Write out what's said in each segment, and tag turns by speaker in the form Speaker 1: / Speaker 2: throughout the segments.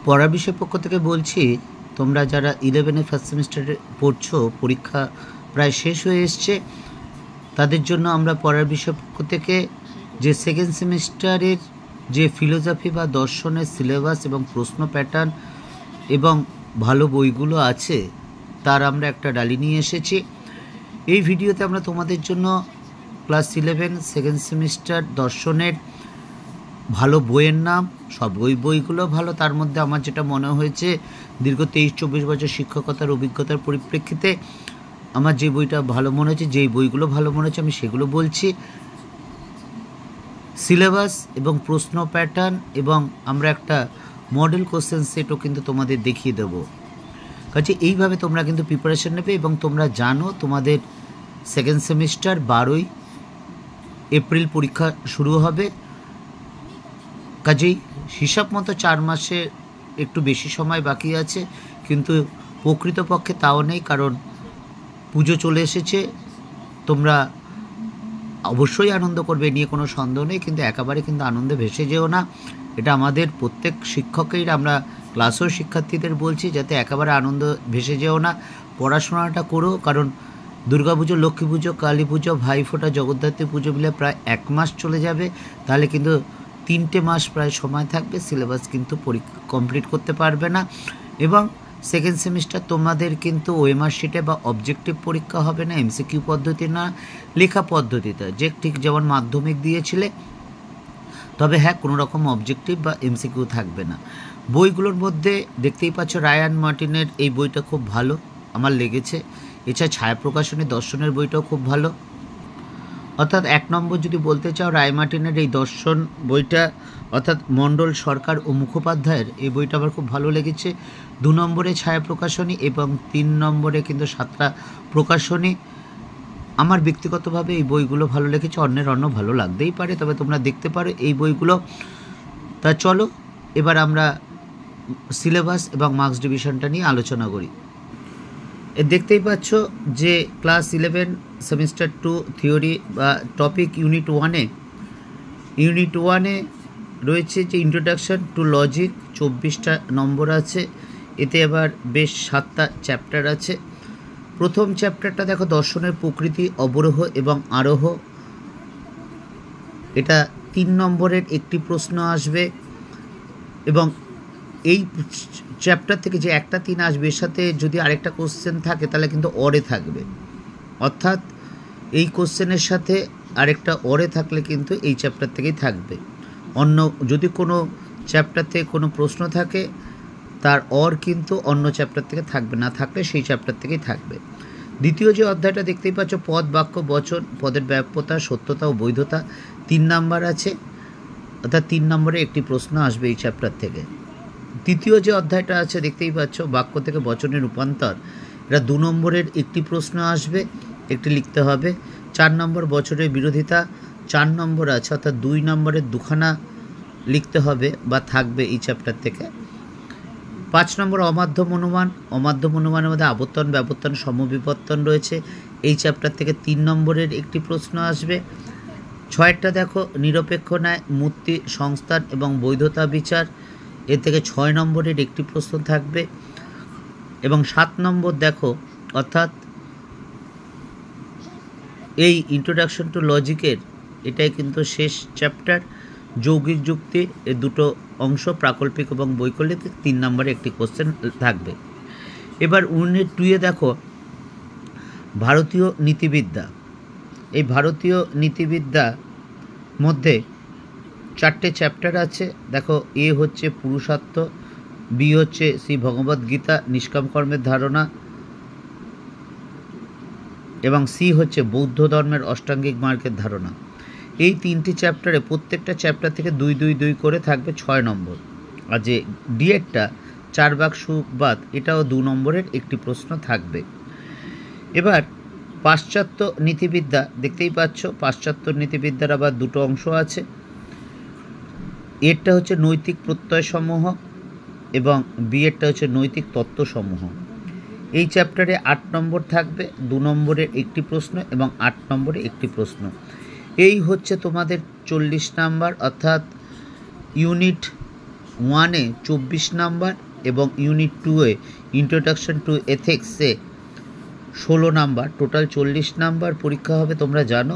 Speaker 1: পড়ার বিষয় পক্ষ থেকে বলছি, তোমরা যারা 11 ফার্স্ট সেমিস্টারে পড়ছো, পরীক্ষা প্রায় শেষ হয়ে এসছে, তাদের জন্য আমরা পড়ার বিষয় পক্ষ থেকে যে সেকেন্ড সেমিস্টারের যে ফিলোসফি বা দর্শনের সিলেবাস এবং প্রশ্ন প্যাটার্ন এবং ভালো বইগুলো আছে তার আমরা একটা ডালি নিয়ে এসেছি। এই ভিডিওতে আমরা তোমাদের জন্য ক্লাস 11 সেকেন্ড সেমিস্টার দর্শনের ভালো বইয়ের নাম, সব বইগুলো ভালো, তার মধ্যে আমার যেটা মনে হয়েছে দীর্ঘ 23-24 বছর শিক্ষকতার অভিজ্ঞতার পরিপ্রেক্ষিতে আমার যে বইটা ভালো মনে হয়েছে, যেই বইগুলো ভালো মনে হচ্ছে আমি সেগুলো বলছি। সিলেবাস এবং প্রশ্ন প্যাটার্ন এবং আমরা একটা মডেল কোশ্চেন সেটও কিন্তু তোমাদের দেখিয়ে দেবো। কাজে এইভাবে তোমরা কিন্তু প্রিপারেশন নেবে এবং তোমরা জানো তোমাদের সেকেন্ড সেমিস্টার 12ই এপ্রিল পরীক্ষা শুরু হবে। কাজেই হিসাব মতো 4 মাসে একটু বেশি সময় বাকি আছে, কিন্তু প্রকৃতপক্ষে তাও নেই, কারণ পুজো চলে এসেছে। তোমরা অবশ্যই আনন্দ করবে, নিয়ে কোনো সন্দেহ নেই, কিন্তু একেবারে কিন্তু আনন্দে ভেসে যেও না। এটা আমাদের প্রত্যেক শিক্ষকের, আমরা ক্লাসেও শিক্ষার্থীদের বলছি যাতে একেবারে আনন্দ ভেসে যেও না, পড়াশোনাটা করো। কারণ দুর্গাপুজো, লক্ষ্মী পুজো, কালী পুজো, ভাইফোঁটা, জগদ্ধাত্রী পুজো মিলে প্রায় 1 মাস চলে যাবে। তাহলে কিন্তু 3টে মাস প্রায় সময় থাকবে, সিলেবাস কিন্তু কমপ্লিট করতে পারবে না। এবং সেকেন্ড সেমিস্টার তোমাদের কিন্তু ওএমআর শিটে বা অবজেক্টিভ পরীক্ষা হবে না, এমসিকিউ পদ্ধতি না, লেখা পদ্ধতিতে, যে ঠিক যেমন মাধ্যমিক দিয়েছিলে। তবে হ্যাঁ, কোনো রকম অবজেক্টিভ বা এমসিকিউ থাকবে না। বইগুলোর মধ্যে দেখতেই পাচ্ছ রায়ান মার্টিনের এই বইটা খুব ভালো আমার লেগেছে। এছাড়া ছায়া প্রকাশনী দর্শনের বইটাও খুব ভালো। অর্থাৎ 1 নম্বর যদি বলতে চাও, রায় মার্টিনের এই দর্শন বইটা, অর্থাৎ মণ্ডল সরকার ও মুখোপাধ্যায়ের এই বইটা আমার খুব ভালো লেগেছে। 2 নম্বরে ছায়া প্রকাশনী এবং 3 নম্বরে কিন্তু সাতরা প্রকাশনী। আমার ব্যক্তিগতভাবে এই বইগুলো ভালো লেগেছে, অন্য ভালো লাগতেই পারে, তবে তোমরা দেখতে পারো এই বইগুলো। তা চলো এবার আমরা সিলেবাস এবং মার্কস ডিভিশনটা নিয়ে আলোচনা করি। দেখতেই পাচ্ছ যে ক্লাস 11 সেমিস্টার 2 থিওরি বা টপিক ইউনিট 1-এ রয়েছে যে ইন্ট্রোডাকশন টু লজিক, 24টা নম্বর আছে। এতে আবার বেশ 7টা চ্যাপ্টার আছে। প্রথম চ্যাপ্টারটা দেখো, দর্শনের প্রকৃতি, অবরোহ এবং আরোহ। এটা 3 নম্বরের একটি প্রশ্ন আসবে এবং এই চ্যাপ্টার থেকে যে 1টা 3 আসবে, এর সাথে যদি আরেকটা কোশ্চেন থাকে তাহলে কিন্তু অরে থাকবে। অর্থাৎ এই কোশ্চেনের সাথে আরেকটা অরে থাকলে কিন্তু এই চ্যাপ্টার থেকেই থাকবে। অন্য যদি কোনো চ্যাপ্টার থেকে কোনো প্রশ্ন থাকে, তার অর কিন্তু অন্য চ্যাপ্টার থেকে থাকবে না, থাকলে সেই চ্যাপ্টার থেকেই থাকবে। দ্বিতীয় যে অধ্যায়টা দেখতেই পাচ্ছ, পদ, বাক্য, বচন, পদের ব্যাপ্যতা, সত্যতা ও বৈধতা, 3 নাম্বার আছে। অর্থাৎ 3 নম্বরে একটি প্রশ্ন আসবে এই চ্যাপ্টার থেকে। তৃতীয় যে অধ্যায়টা আছে দেখতেই পাচ্ছ, বাক্য থেকে বচনের রূপান্তর, এটা 2 নম্বরের একটি প্রশ্ন আসবে, একটি লিখতে হবে। 4 নম্বর বচনের বিরোধিতা, 4 নম্বর আছে, অর্থাৎ 2 নম্বরের 2খানা লিখতে হবে বা থাকবে এই চ্যাপ্টার থেকে। 5 নম্বর অমাধ্যম অনুমান, অমাধ্যম অনুমানের মধ্যে আবর্তন, ব্যাবর্তন, সমবিবর্তন রয়েছে, এই চ্যাপ্টার থেকে 3 নম্বরের একটি প্রশ্ন আসবে। 6টা দেখো, নিরপেক্ষ ন্যায়, মূর্তি, সংস্থান এবং বৈধতা বিচার, এর থেকে 6 নম্বরের একটি প্রশ্ন থাকবে। এবং 7 নম্বর দেখো, অর্থাৎ এই ইন্ট্রোডাকশন টু লজিকের এটাই কিন্তু শেষ চ্যাপ্টার। যৌগিক যুক্তি, এই 2টো অংশ, প্রাকল্পিক এবং বৈকল্পিক, 3 নম্বরে একটি কোশ্চেন থাকবে। এবার ইউনিট 2-এ দেখো ভারতীয় নীতিবিদ্যা। এই ভারতীয় নীতিবিদ্যা মধ্যে 4টে চ্যাপ্টার আছে। দেখো, এ হচ্ছে পুরুষার্থ, বি হচ্ছে শ্রী ভগবদ্গীতা, নিষ্কাম কর্মের ধারণা, এবং সি হচ্ছে বৌদ্ধ ধর্মের অষ্টাঙ্গিক মার্গের ধারণা। এই 3টি চ্যাপ্টারে প্রত্যেকটা চ্যাপ্টার থেকে 2 করে থাকবে 6 নম্বর। আর যে ডিএডটা 4 ভাগ সুবাদ, এটাও 2 নম্বরের একটি প্রশ্ন থাকবে। এবার পাশ্চাত্য নীতিবিদ্যা দেখতেই পাচ্ছ, পাশ্চাত্য নীতিবিদ্যার আবার 2টো অংশ আছে। এরটা হচ্ছে নৈতিক প্রত্যয়সমূহ এবং বিএডটা হচ্ছে নৈতিক তত্ত্বসমূহ। এই চ্যাপ্টারে 8 নম্বর থাকবে, 2 নম্বরের একটি প্রশ্ন এবং 8 নম্বরে একটি প্রশ্ন। এই হচ্ছে তোমাদের 40 নাম্বার, অর্থাৎ ইউনিট 1-এ 24 নাম্বার এবং ইউনিট 2-এ ইন্ট্রোডাকশন টু এথিক্সে 16 নাম্বার, টোটাল 40 নাম্বার পরীক্ষা হবে। তোমরা জানো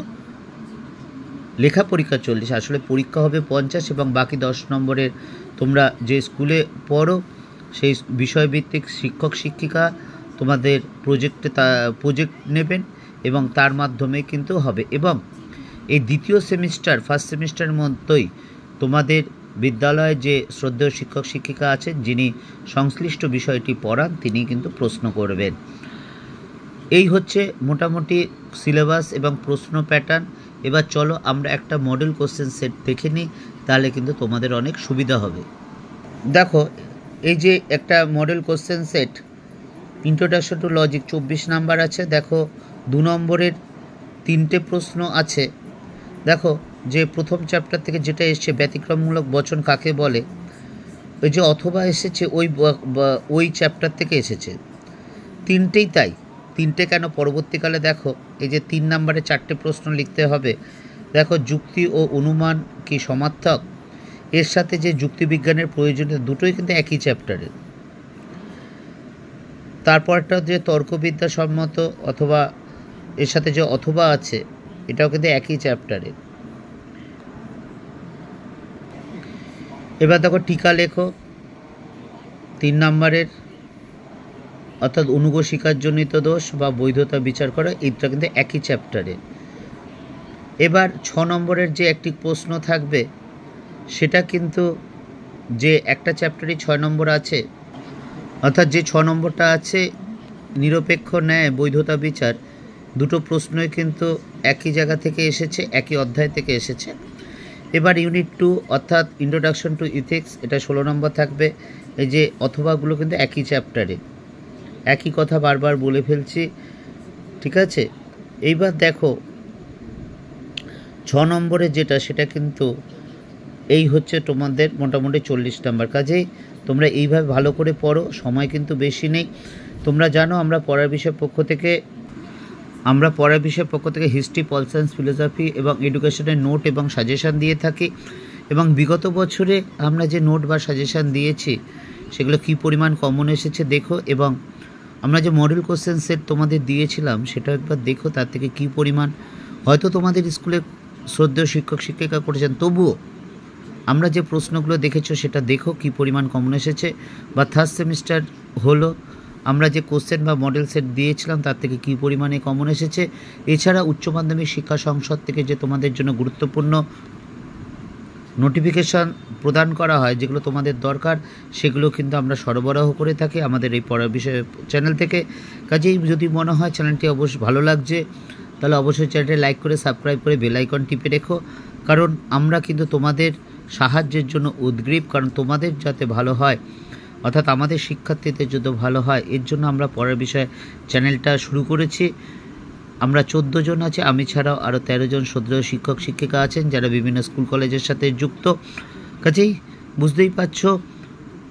Speaker 1: লেখা পরীক্ষা 40, আসলে পরীক্ষা হবে 50 এবং বাকি 10 নম্বরের তোমরা যে স্কুলে পড়ো সেই বিষয়ভিত্তিক শিক্ষক শিক্ষিকা তোমাদের প্রজেক্ট নেবেন এবং তার মাধ্যমে কিন্তু হবে। এবং এই দ্বিতীয় সেমিস্টার ফার্স্ট সেমিস্টারের মধ্যেই তোমাদের বিদ্যালয়ে যে শ্রদ্ধেয় শিক্ষক শিক্ষিকা আছেন যিনি সংশ্লিষ্ট বিষয়টি পড়ান তিনি কিন্তু প্রশ্ন করবেন। এই হচ্ছে মোটামুটি সিলেবাস এবং প্রশ্ন প্যাটার্ন। এবার চলো আমরা একটা মডেল কোশ্চেন সেট দেখে নিই, তাহলে কিন্তু তোমাদের অনেক সুবিধা হবে। দেখো এই যে একটা model question set, introduction to logic 24 number আছে। দেখো 2 নম্বরের 3টে প্রশ্ন আছে। দেখো যে প্রথম চ্যাপ্টার থেকে যেটা এসছে ব্যতিক্রমমূলক বচন কাকে বলে, ওই যে অথবা এসেছে ওই চ্যাপ্টার থেকে এসেছে। 3টেই তাই। 3টে কেন, পরবর্তীকালে দেখো এই যে 3 নম্বরে 4টে প্রশ্ন লিখতে হবে। দেখো যুক্তি ও অনুমান কি সমার্থক, এর সাথে যে যুক্তিবিজ্ঞানের প্রয়োজনীয়, দুটোই কিন্তু একই চ্যাপ্টারের। তারপরটা যে তর্কবিদ্যা সম্মত, অথবা এর সাথে যে অথবা আছে এটাও কিন্তু একই চ্যাপ্টারের। এবার দেখো টিকা লেখো 3 নম্বরের, অর্থাৎ অনুগ স্বীকারজনিত দোষ বা বৈধতা বিচার করা, এটা কিন্তু একই চ্যাপ্টারে। এবার 6 নম্বরের যে একটি প্রশ্ন থাকবে সেটা কিন্তু যে একটা চ্যাপ্টারই 6 নম্বর আছে, অর্থাৎ যে 6 নম্বরটা আছে নিরপেক্ষ ন্যায় বৈধতা বিচার, দুটো প্রশ্নই কিন্তু একই জায়গা থেকে এসেছে, একই অধ্যায় থেকে এসেছে। এবার ইউনিট 2 অর্থাৎ ইন্ট্রোডাকশন টু ইথিক্স, এটা 16 নম্বর থাকবে। এই যে অথবাগুলো কিন্তু একই চ্যাপ্টারে, একই কথা বারবার বলে ফেলছি, ঠিক আছে। এইবার দেখো 6 নম্বরে যেটা সেটা কিন্তু এই হচ্ছে তোমাদের মোটামুটি 40 নম্বর। কাজেই তোমরা এইভাবে ভালো করে পড়ো, সময় কিন্তু বেশি নেই। তোমরা জানো আমরা পড়ার বিষয়ের পক্ষ থেকে হিস্ট্রি, পল সায়েন্স, ফিলোসফি এবং এডুকেশনের নোট এবং সাজেশান দিয়ে থাকি। এবং বিগত বছরে আমরা যে নোট বা সাজেশান দিয়েছি সেগুলো কী পরিমাণ কমন এসেছে দেখো, এবং আমরা যে মডেল কোশ্চেন সেট তোমাদের দিয়েছিলাম সেটা একবার দেখো, তার থেকে কী পরিমাণ, হয়তো তোমাদের স্কুলে শ্রদ্ধেয় শিক্ষক শিক্ষিকা করেছেন, তবুও আমরা যে প্রশ্নগুলো দেখেছো সেটা দেখো কী পরিমাণ কমন এসেছে। বা থার্ড সেমিস্টার হলো আমরা যে কোশ্চেন বা মডেল সেট দিয়েছিলাম তার থেকে কী পরিমাণে কমন এসেছে। এছাড়া উচ্চ মাধ্যমিক শিক্ষা সংসদ থেকে যে তোমাদের জন্য গুরুত্বপূর্ণ নোটিফিকেশান প্রদান করা হয় যেগুলো তোমাদের দরকার, সেগুলো কিন্তু আমরা সরবরাহ করে থাকি আমাদের এই পড়ার বিষয়ে চ্যানেল থেকে। কাজেই যদি মনে হয় চ্যানেলটি অবশ্যই ভালো লাগছে তাহলে অবশ্যই চ্যানেলটি লাইক করে সাবস্ক্রাইব করে বেল আইকন টিপে রেখো, কারণ আমরা কিন্তু তোমাদের সাহায্যের জন্য উদ্গ্রীব, কারণ তোমাদের যাতে ভালো হয়, অর্থাৎ আমাদের শিক্ষার্থীদের যদি ভালো হয়, এর জন্য আমরা পড়ার বিষয়ে চ্যানেলটা শুরু করেছি। আমরা 14 জন আছি, আমি ছাড়াও আরও 13 জন শ্রদ্ধেয় শিক্ষক শিক্ষিকা আছেন যারা বিভিন্ন স্কুল কলেজের সাথে যুক্ত। কাজেই বুঝতেই পারছো।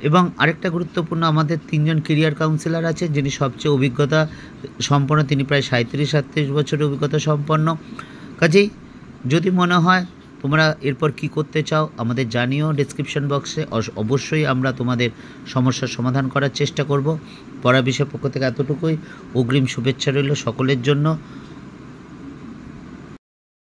Speaker 1: এবং আরেকটা গুরুত্বপূর্ণ, আমাদের 3 জন কেরিয়ার কাউন্সিলর আছেন যিনি সবচেয়ে অভিজ্ঞতা সম্পন্ন, তিনি প্রায় 37-38 বছরের অভিজ্ঞতা সম্পন্ন। কাজেই যদি মনে হয় তোমরা এরপর কি করতে চাও আমাদের জানিও ডেসক্রিপশন বক্সে, অবশ্যই আমরা তোমাদের সমস্যার সমাধান করার চেষ্টা করব। পড়া বিষয়ের পক্ষ থেকে এতটুকুই, অগ্রিম শুভেচ্ছা রইল সকলের জন্য।